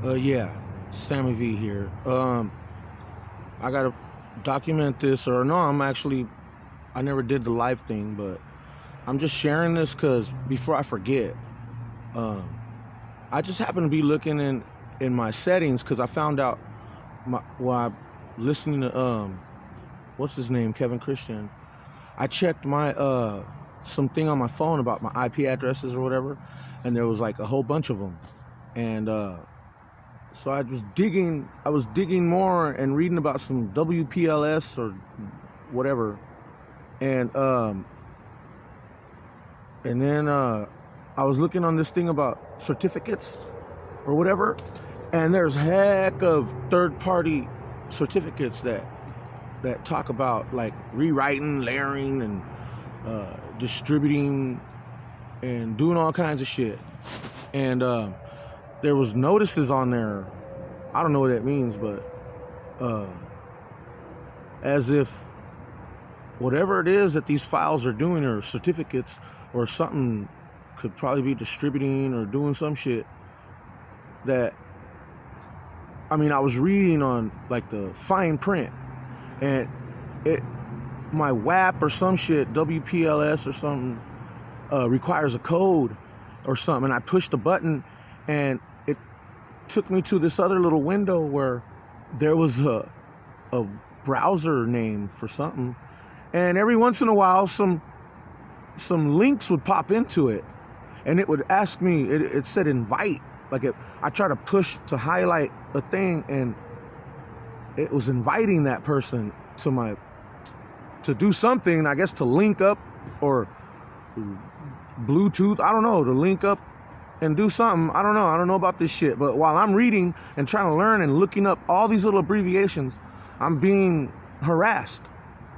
Yeah, Sammy V here. I gotta document this, or no, I never did the live thing, but I'm just sharing this because before I forget, um, I just happened to be looking in my settings because I found out while listening to what's his name, Kevin Christian. I checked my something on my phone about my IP addresses or whatever, and there was like a whole bunch of them, and so I was digging more and reading about some WPLS or whatever, and then I was looking on this thing about certificates or whatever, and there's heck of third-party certificates that talk about like rewriting, layering, and distributing, and doing all kinds of shit, and there was notices on there. I don't know what that means, but as if whatever it is that these files are doing, or certificates or something, could probably be distributing or doing some shit that, I was reading on like the fine print, and it my WAP or some shit, WPLS or something, requires a code or something, and I pushed the button, and it took me to this other little window where there was a browser name for something, and every once in a while some links would pop into it, and it would ask me, it said invite, like I try to push to highlight a thing, and it was inviting that person to do something, I guess, to link up, or Bluetooth, I don't know, to link up and do something. I don't know about this shit, but while I'm reading and trying to learn and looking up all these little abbreviations, I'm being harassed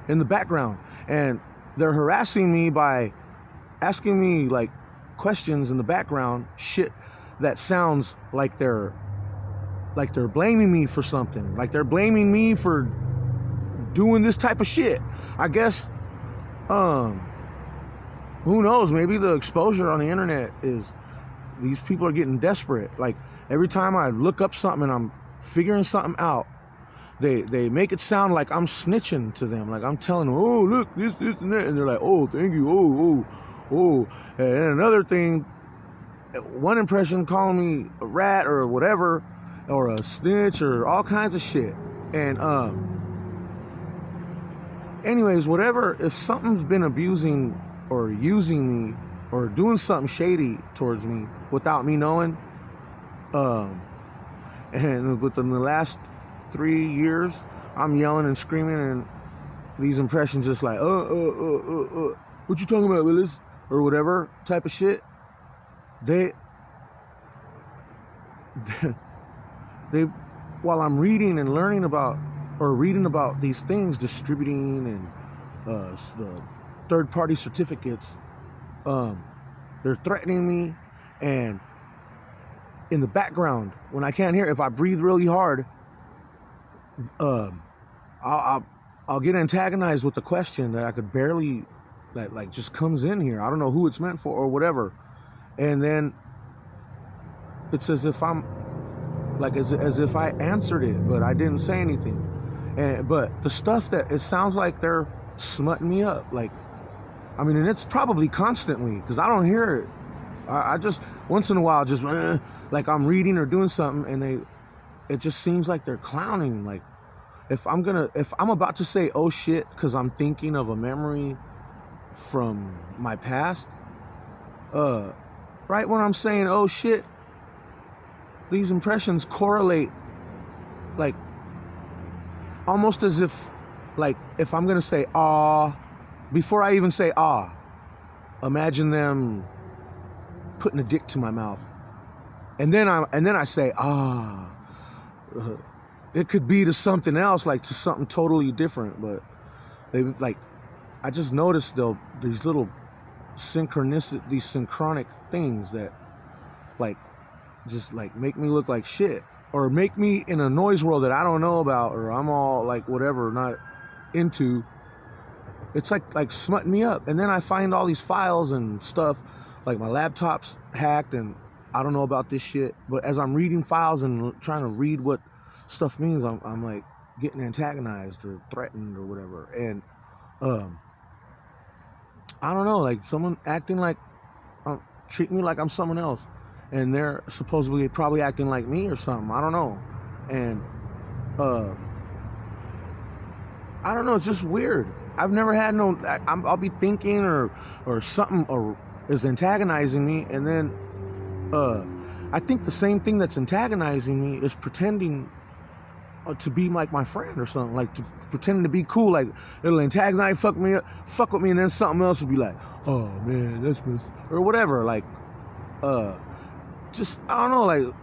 in the background, and they're harassing me by asking me like questions in the background, shit that sounds like they're blaming me for something, like they're blaming me for doing this type of shit. I guess who knows, maybe the exposure on the internet is, these people are getting desperate. Like every time I look up something and I'm figuring something out, they make it sound like I'm snitching to them, like I'm telling them, oh look, this and that, and they're like, oh thank you, oh. And another thing, one impression calling me a rat or whatever, or a snitch, or all kinds of shit. And anyways, whatever, if something's been abusing or using me or doing something shady towards me without me knowing, and within the last 3 years, I'm yelling and screaming, and these impressions just like, what you talking about, Willis? Or whatever type of shit. They while I'm reading and learning about, or reading about these things, distributing and the third-party certificates, they're threatening me, and in the background, when I can't hear, if I breathe really hard, I'll get antagonized with a question that I could barely, that like just comes in here. I don't know who it's meant for or whatever, and then it's as if I'm like, as if I answered it, but I didn't say anything. And but the stuff that it sounds like they're smutting me up, like, and it's probably constantly, because I don't hear it. I just once in a while, just like I'm reading or doing something, and it just seems like they're clowning. Like if I'm about to say oh shit because I'm thinking of a memory from my past, right when I'm saying oh shit, these impressions correlate, like almost as if, like if I'm gonna say ah, before I even say ah, imagine them putting a dick to my mouth, and then I say ah. It could be to something else, like to something totally different, but they, like, I just noticed though these little these synchronic things that like just like make me look like shit, or make me in a noise world that I don't know about, or I'm all like whatever, not into. It's like smutting me up. And then I find all these files and stuff, like my laptop's hacked, and I don't know about this shit, but as I'm reading files and trying to read what stuff means, I'm like getting antagonized or threatened or whatever. And I don't know, like someone acting like treat me like I'm someone else, and they're supposedly probably acting like me or something. I don't know. And I don't know, it's just weird. I've never had I'll be thinking or something or is antagonizing me, and then I think the same thing that's antagonizing me is pretending to be like my friend or something, like to pretending to be cool, like it'll antagonize, fuck with me, and then something else will be like, oh man, that's or whatever, like just I don't know, like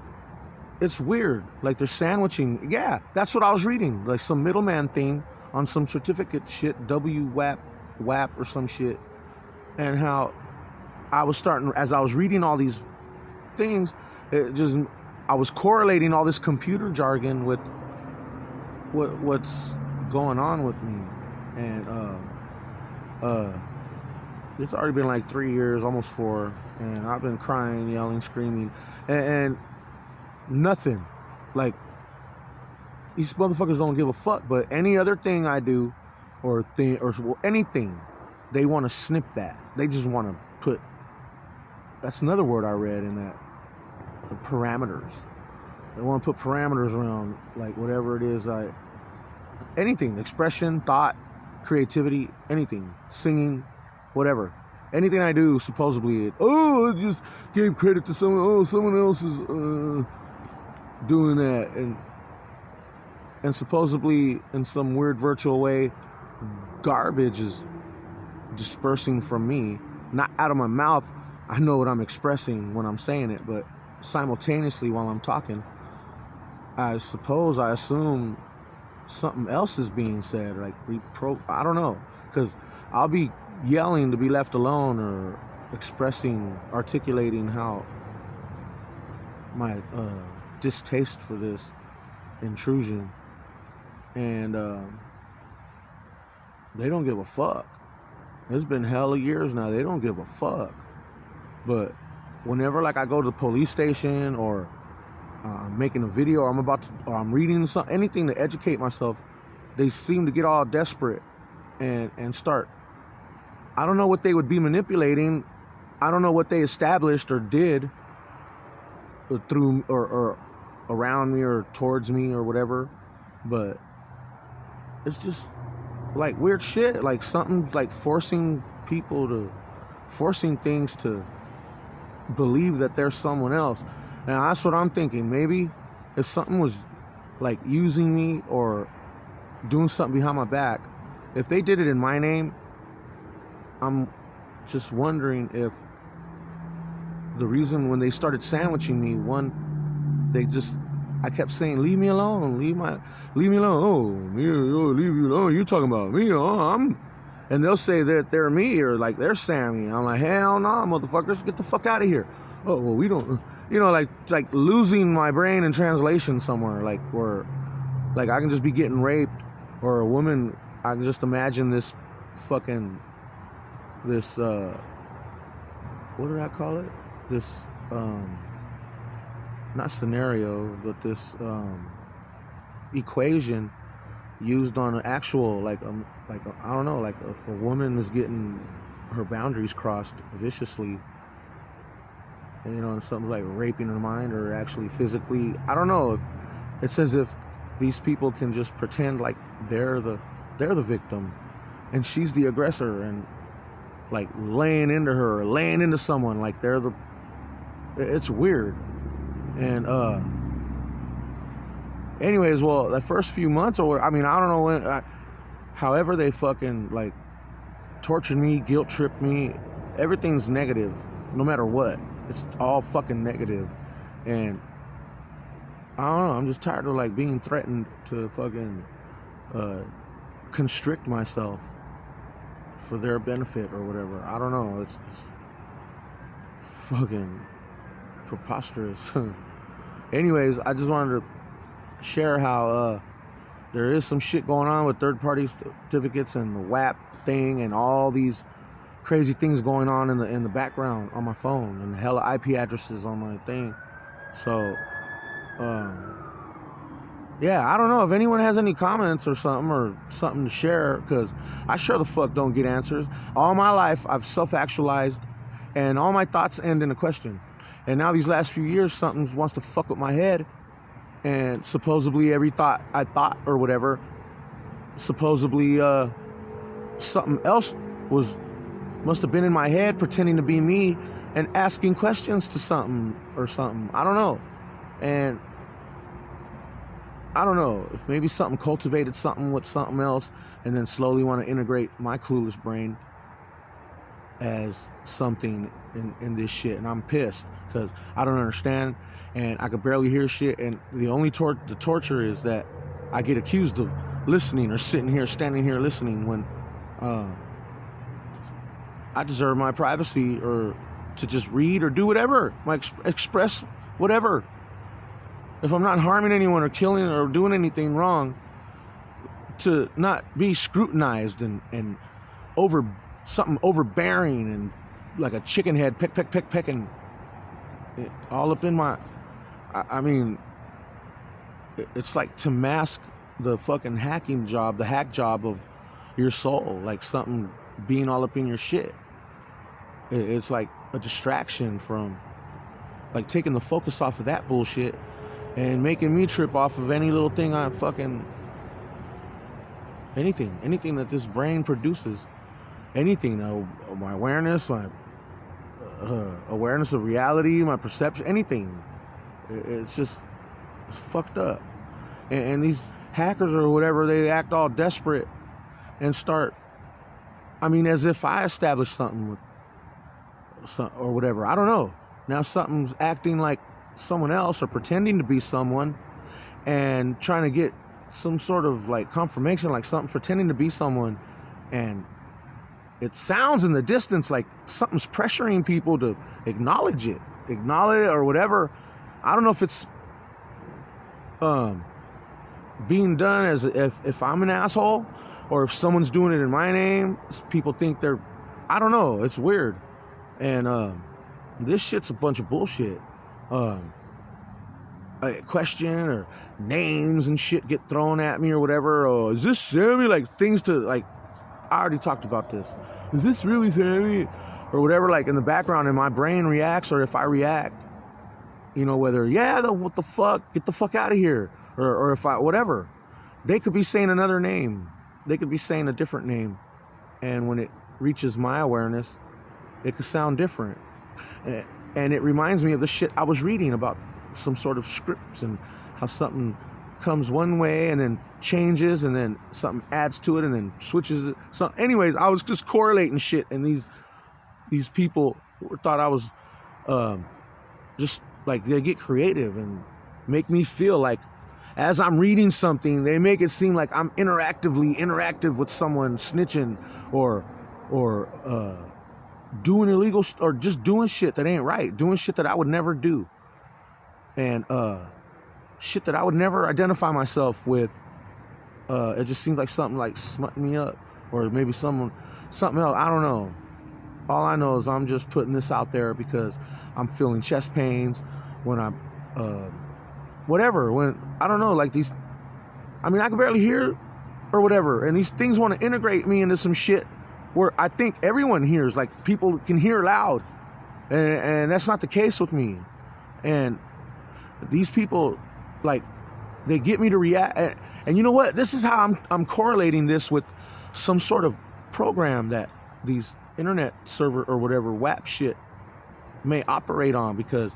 it's weird, like they're sandwiching. Yeah, that's what I was reading, like some middleman thing on some certificate shit, WWAP or some shit, and how I was starting, as I was reading all these things, I was correlating all this computer jargon with what's going on with me. And it's already been like 3 years, almost 4, and I've been crying, yelling, screaming, and nothing. Like, these motherfuckers don't give a fuck. But any other thing I do or anything, they want to snip that. They just want to put, that's another word I read in that, the parameters. They want to put parameters around, like, whatever it is, anything, expression, thought, creativity, anything, singing, whatever. Anything I do, supposedly, I just gave credit to someone, someone else is doing that, and supposedly, in some weird virtual way, garbage is dispersing from me, not out of my mouth. I know what I'm expressing when I'm saying it, but simultaneously while I'm talking, I assume something else is being said, like I don't know, because I'll be yelling to be left alone or articulating how my distaste for this intrusion, and they don't give a fuck. It's been hella years now. They don't give a fuck. But whenever, like, I go to the police station, or I'm making a video, or I'm reading something, anything to educate myself, they seem to get all desperate and start. I don't know what they would be manipulating. I don't know what they established or did through or around me or towards me or whatever, but it's just like weird shit, like something like forcing things to believe that there's someone else. And that's what I'm thinking. Maybe if something was like using me or doing something behind my back, if they did it in my name, I'm just wondering if the reason when they started sandwiching me, I kept saying, leave me alone, leave me alone. Leave you alone. You talking about me? And they'll say that they're me, or like they're Sammy. I'm like, hell no, motherfuckers, get the fuck out of here. Oh, well, we don't, like losing my brain in translation somewhere, like where, like I can just be getting raped, or a woman. I can just imagine this what did I call it? This not scenario, but this equation used on an actual, I don't know, like if a woman is getting her boundaries crossed viciously, and something like raping her mind or actually physically, I don't know. It's as if these people can just pretend like they're the victim and she's the aggressor, and like laying into someone like it's weird. And anyways, well, the first few months, I don't know when, however they fucking like tortured me, guilt tripped me, everything's negative, no matter what. It's all fucking negative. And I don't know, I'm just tired of like being threatened to fucking constrict myself for their benefit or whatever. I don't know, it's fucking preposterous. Anyways, I just wanted to share how there is some shit going on with third-party certificates and the WAP thing and all these crazy things going on in the background on my phone, and hella IP addresses on my thing. So, yeah, I don't know if anyone has any comments or something to share, because I sure the fuck don't get answers. All my life, I've self-actualized, and all my thoughts end in a question. And now these last few years, something wants to fuck with my head, and supposedly every thought I thought or whatever, supposedly something else must have been in my head pretending to be me and asking questions to something or something. I don't know. And I don't know if maybe something cultivated something with something else, and then slowly want to integrate my clueless brain as something in this shit. And I'm pissed because I don't understand, and I could barely hear shit. And the only the torture is that I get accused of listening or standing here listening, when I deserve my privacy, or to just read or do whatever, express whatever. If I'm not harming anyone or killing or doing anything wrong, to not be scrutinized and overbearing and like a chicken head pecking all up in my. I mean, it's like to mask the fucking hacking job, the hack job of your soul, like something being all up in your shit. It's like a distraction from, like, taking the focus off of that bullshit and making me trip off of any little thing I fucking, anything that this brain produces, anything, my awareness, my awareness of reality, my perception, anything. It's just, it's fucked up. And these hackers or whatever, they act all desperate and start, I mean, as if I established something with or whatever. I don't know. Now something's acting like someone else or pretending to be someone and trying to get some sort of like confirmation, like something pretending to be someone, and it sounds in the distance like something's pressuring people to acknowledge it or whatever. I don't know if it's being done as if I'm an asshole, or if someone's doing it in my name. People think they're, I don't know, it's weird. And this shit's a bunch of bullshit. A question or names and shit get thrown at me or whatever. Oh, is this Sammy? Like, things to, like, I already talked about this. Is this really Sammy? Or whatever, like, in the background, and my brain reacts, or if I react, you know, whether, what the fuck, get the fuck out of here. Or if I, whatever. They could be saying another name. They could be saying a different name. And when it reaches my awareness, it could sound different. And it reminds me of the shit I was reading about some sort of scripts, and how something comes one way and then changes, and then something adds to it and then switches it. So anyways, I was just correlating shit, and these people thought I was just like, they get creative and make me feel like, as I'm reading something, they make it seem like I'm interactive with someone snitching or doing illegal or just doing shit that ain't right, doing shit that I would never do, and shit that I would never identify myself with. It just seems like something like smutting me up, or maybe something else. I don't know. All I know is I'm just putting this out there because I'm feeling chest pains when I'm whatever, when I don't know, like these, I mean, I can barely hear or whatever, and these things want to integrate me into some shit where I think everyone hears, like people can hear loud, and that's not the case with me. And these people, like, they get me to react. And you know what? This is how I'm correlating this with some sort of program that these internet server or whatever WAP shit may operate on, because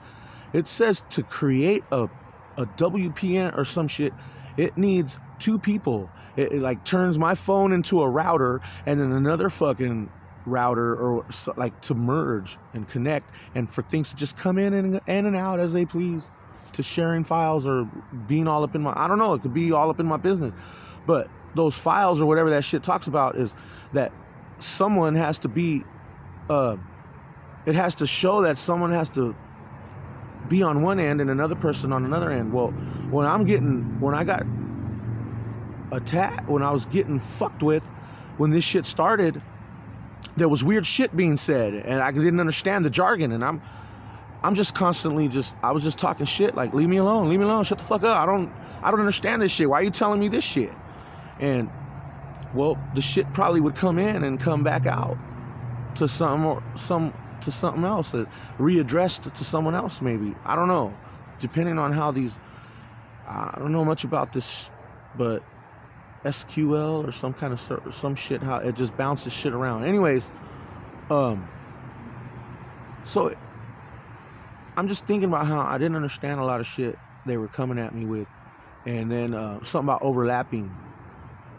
it says to create a WPN or some shit, it needs two people. It like turns my phone into a router, and then another fucking router, or like to merge and connect, and for things to just come in and out as they please, to sharing files or being all up in my, I don't know, it could be all up in my business. But those files or whatever that shit talks about is that someone has to be, it has to show that someone has to be on one end and another person on another end. Well, when I got attacked, when I was getting fucked with, when this shit started, there was weird shit being said, and I didn't understand the jargon, and I'm just constantly I was just talking shit, like, leave me alone, shut the fuck up. I don't understand this shit. Why are you telling me this shit? And well, the shit probably would come in and come back out to something else, readdressed to someone else, maybe. I don't know. Depending on how I don't know much about this, but SQL or some kind of some shit, how it just bounces shit around. Anyways, so I'm just thinking about how I didn't understand a lot of shit they were coming at me with, and then something about overlapping,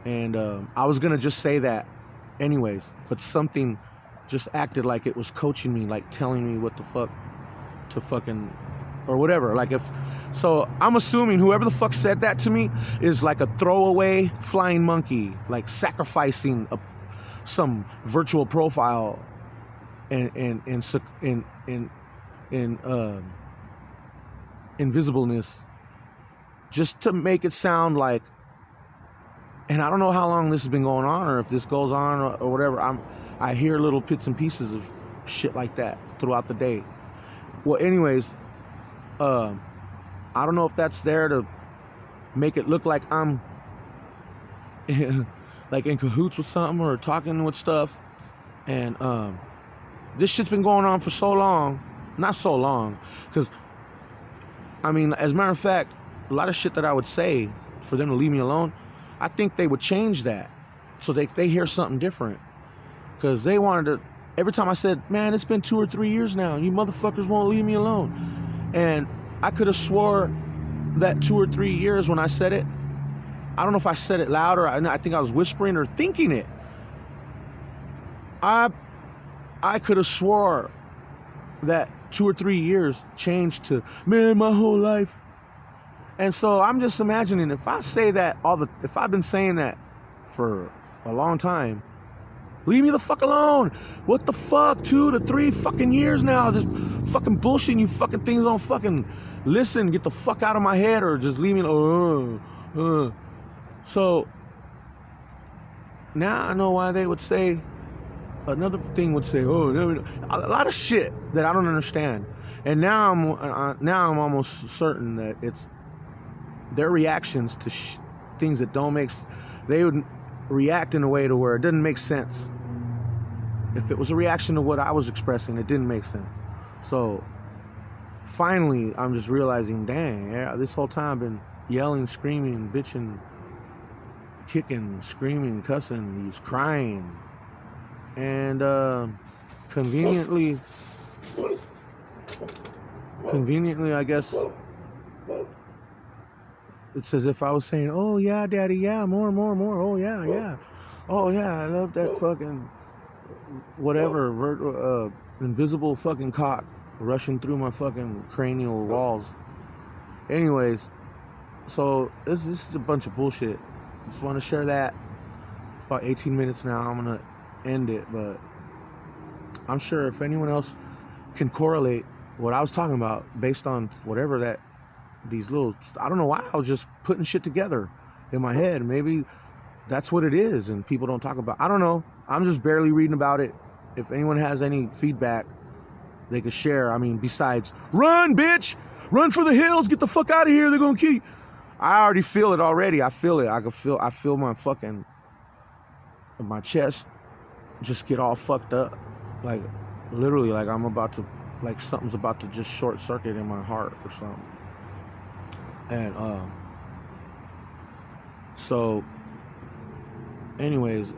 and I was gonna just say that anyways, but something just acted like it was coaching me, like telling me what the fuck to fucking, or whatever. Like, so I'm assuming whoever the fuck said that to me is like a throwaway flying monkey, like sacrificing some virtual profile and invisibleness just to make it sound like. And I don't know how long this has been going on, or if this goes on or whatever. I hear little bits and pieces of shit like that throughout the day. Well, anyways, I don't know if that's there to make it look like I'm like in cahoots with something or talking with stuff. And this shit's been going on for so long. Not so long, because I mean, as a matter of fact, a lot of shit that I would say for them to leave me alone, I think they would change that so they hear something different. Because they wanted to, every time I said, man, it's been 2 or 3 years now, you motherfuckers won't leave me alone. And I could have swore that 2 or 3 years when I said it, I don't know if I said it loud, or I think I was whispering or thinking it. I could have swore that 2 or 3 years changed to, man, my whole life. And so I'm just imagining, if I say that if I've been saying that for a long time, leave me the fuck alone. What the fuck? 2 to 3 fucking years now. This fucking bullshit. You fucking things don't fucking listen. Get the fuck out of my head, or just leave me alone. So now I know why they would say, another thing would say, oh, a lot of shit that I don't understand. And now I'm almost certain that it's their reactions to things that don't make. They would react in a way to where it doesn't make sense. If it was a reaction to what I was expressing, it didn't make sense. So finally, I'm just realizing, dang, this whole time I've been yelling, screaming, bitching, kicking, screaming, cussing, he's crying. And conveniently, I guess, it's as if I was saying, oh yeah, daddy, yeah, more, oh yeah, oh yeah, I love that fucking whatever, invisible fucking cock rushing through my fucking cranial walls. Anyways, so this is a bunch of bullshit. Just want to share that. About 18 minutes now, I'm gonna end it, but I'm sure if anyone else can correlate what I was talking about based on whatever that these little, I don't know why I was just putting shit together in my head. Maybe that's what it is and people don't talk about. I don't know. I'm just barely reading about it. If anyone has any feedback they could share, I mean, besides run, bitch, run for the hills, get the fuck out of here, they're gonna kill you. I already feel it already. I feel it. I feel my fucking, my chest just get all fucked up, like literally, like I'm about to, like something's about to just short circuit in my heart or something. And so anyways,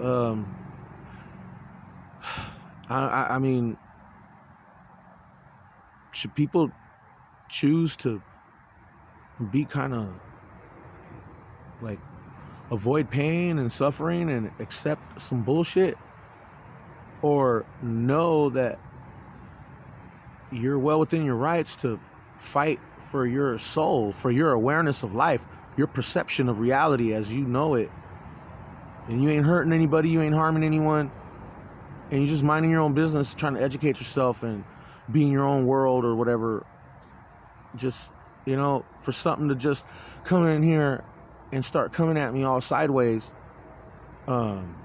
I mean, should people choose to be kind of like avoid pain and suffering and accept some bullshit, or know that you're well within your rights to fight for your soul, for your awareness of life, your perception of reality as you know it, and you ain't hurting anybody, you ain't harming anyone, and you're just minding your own business, trying to educate yourself and be in your own world or whatever. Just, you know, for something to just come in here and start coming at me all sideways, I'm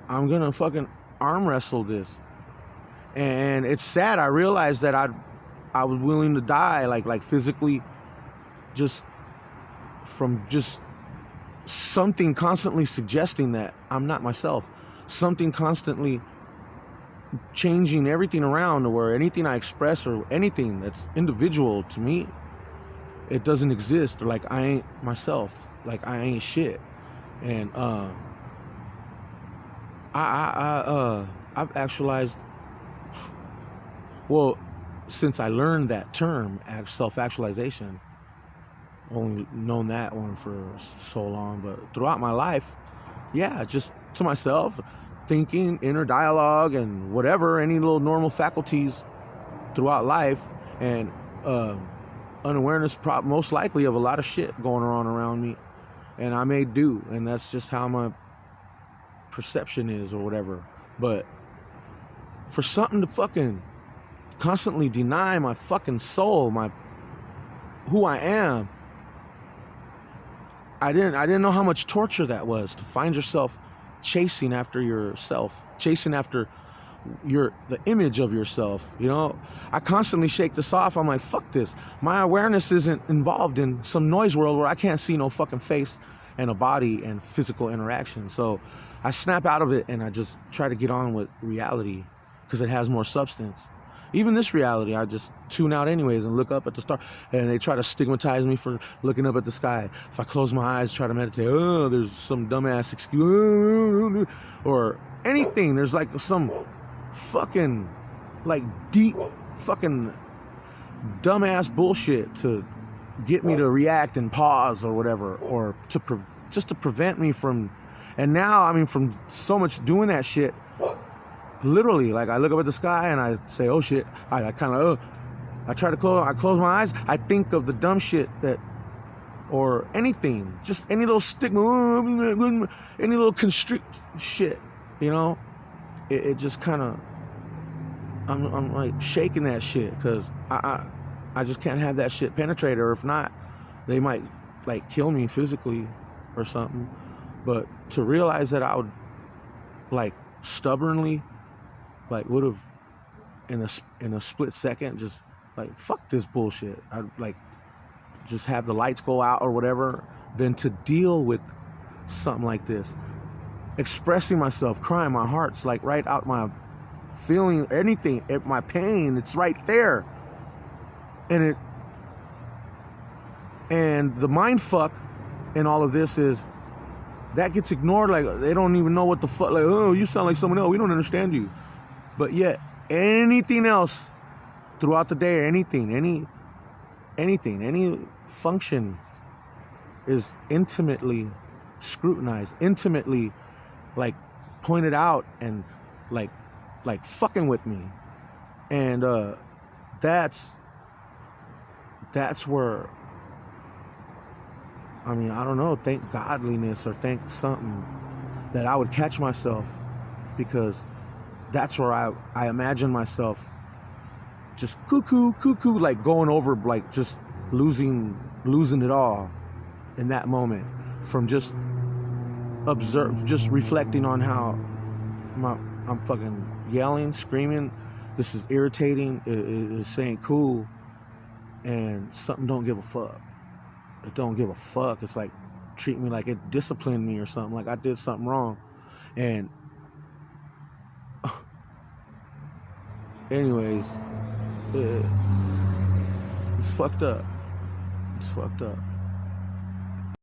gonna fucking arm wrestle this. And it's sad. I realized that I was willing to die, like physically, just from just something constantly suggesting that I'm not myself. Something constantly changing everything around to where anything I express or anything that's individual to me, it doesn't exist. Or like I ain't myself. Like I ain't shit. And I've actualized. Well, since I learned that term, self-actualization, only known that one for so long, but throughout my life, yeah, just to myself, thinking, inner dialogue, and whatever, any little normal faculties throughout life, and unawareness, most likely, of a lot of shit going on around me, and I may do, and that's just how my perception is or whatever. But for something to fucking constantly deny my fucking soul, my who I am, I didn't know how much torture that was, to find yourself chasing after yourself, chasing after the image of yourself. You know, I constantly shake this off. I'm like, fuck this. My awareness isn't involved in some noise world where I can't see no fucking face and a body and physical interaction. So I snap out of it and I just try to get on with reality because it has more substance. Even this reality, I just tune out anyways and look up at the star. And they try to stigmatize me for looking up at the sky. If I close my eyes, try to meditate, oh, there's some dumbass excuse, or anything. There's like some fucking, like, deep fucking dumbass bullshit to get me to react and pause or whatever, or just to prevent me from. And now, I mean, from so much doing that shit, literally, like, I look up at the sky and I say, oh shit. I kind of, I close my eyes. I think of the dumb shit that, or anything, just any little stigma, any little constrict shit, you know? It just kind of, I'm like shaking that shit because I just can't have that shit penetrate, or if not, they might like kill me physically or something. But to realize that I would like stubbornly, like would have in a split second just like fuck this bullshit, I'd like just have the lights go out or whatever, than to deal with something like this, expressing myself, crying, my heart's like right out, my feeling, anything, my pain, it's right there. And the mind fuck in all of this is that gets ignored. Like, they don't even know what the fuck, like, oh, you sound like someone else, we don't understand you. But yet anything else throughout the day, anything, any function is intimately scrutinized, intimately like pointed out, and like fucking with me. And that's where, I mean, I don't know, thank godliness or thank something that I would catch myself, because that's where I imagine myself just cuckoo, like going over, like just losing it all in that moment, from just reflecting on how I'm fucking yelling, screaming, this is irritating, it is saying cool, and something don't give a fuck. It don't give a fuck. It's like treat me like it disciplined me or something, like I did something wrong. And anyways, it's fucked up. It's fucked up.